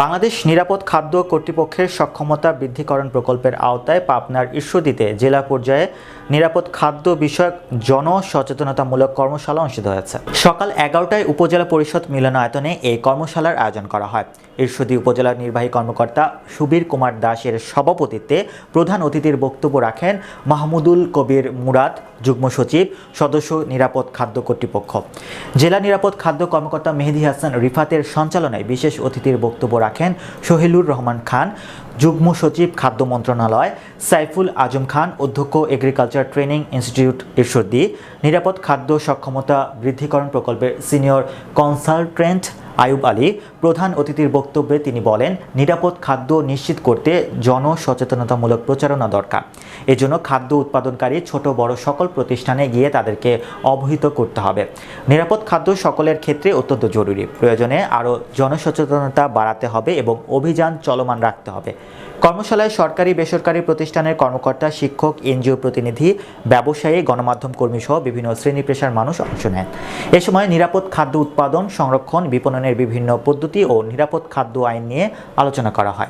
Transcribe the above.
বাংলাদেশ নিরাপদ খাদ্য কর্তৃপক্ষের সক্ষমতা বৃদ্ধিকরণ প্রকল্পের আওতায় পাবনার ঈশ্বরদীতে জেলা পর্যায়ে নিরাপদ খাদ্য বিষয়ক জনসচেতনতামূলক কর্মশালা অনুষ্ঠিত হয়েছে। সকাল 11টায় উপজেলা পরিষদ মিলনায়তনে এই কর্মশালার আয়োজন করা হয়। ঈশ্বরদী উপজেলার নির্বাহী কর্মকর্তা সুবীর কুমার দাসের সভাপতিত্বে প্রধান অতিথির বক্তব্য রাখেন মাহমুদুল কবির মুরাদ, যুগ্ম সচিব, সদস্য নিরাপদ খাদ্য কর্তৃপক্ষ। জেলা নিরাপদ খাদ্য কর্মকর্তা মেহেদী হাসান রিফাতের সঞ্চালনায় বিশেষ অতিথির বক্তব্য রাখেন শহীলুর রহমান খান, যুগ্ম সচিব, খাদ্য মন্ত্রণালয়, সাইফুল আজম খান, অধ্যক্ষ, এগ্রিকালচার ট্রেনিং ইনস্টিটিউট ঈশ্বরদী, নিরাপদ খাদ্য সক্ষমতা বৃদ্ধিকরণ প্রকল্পের সিনিয়র কনসালটেন্ট আয়ুব আলী। প্রধান অতিথির বক্তব্যে তিনি বলেন, নিরাপদ খাদ্য নিশ্চিত করতে জনসচেতনতামূলক প্রচারণা দরকার। এজন্য খাদ্য উৎপাদনকারী ছোট বড় সকল প্রতিষ্ঠানে গিয়ে তাদেরকে অবহিত করতে হবে। নিরাপদ খাদ্য সকলের ক্ষেত্রে অত্যন্ত জরুরি। প্রয়োজনে আরও জনসচেতনতা বাড়াতে হবে এবং অভিযান চলমান রাখতে হবে। কর্মশালায় সরকারি বেসরকারি প্রতিষ্ঠানের কর্মকর্তা, শিক্ষক, এনজিও প্রতিনিধি, ব্যবসায়ী, গণমাধ্যম কর্মী সহ বিভিন্ন শ্রেণী পেশার মানুষ অংশ নেন। এ সময় নিরাপদ খাদ্য উৎপাদন, সংরক্ষণ, বিপণনের বিভিন্ন পদ্ধতি ও নিরাপদ খাদ্য আইন নিয়ে আলোচনা করা হয়।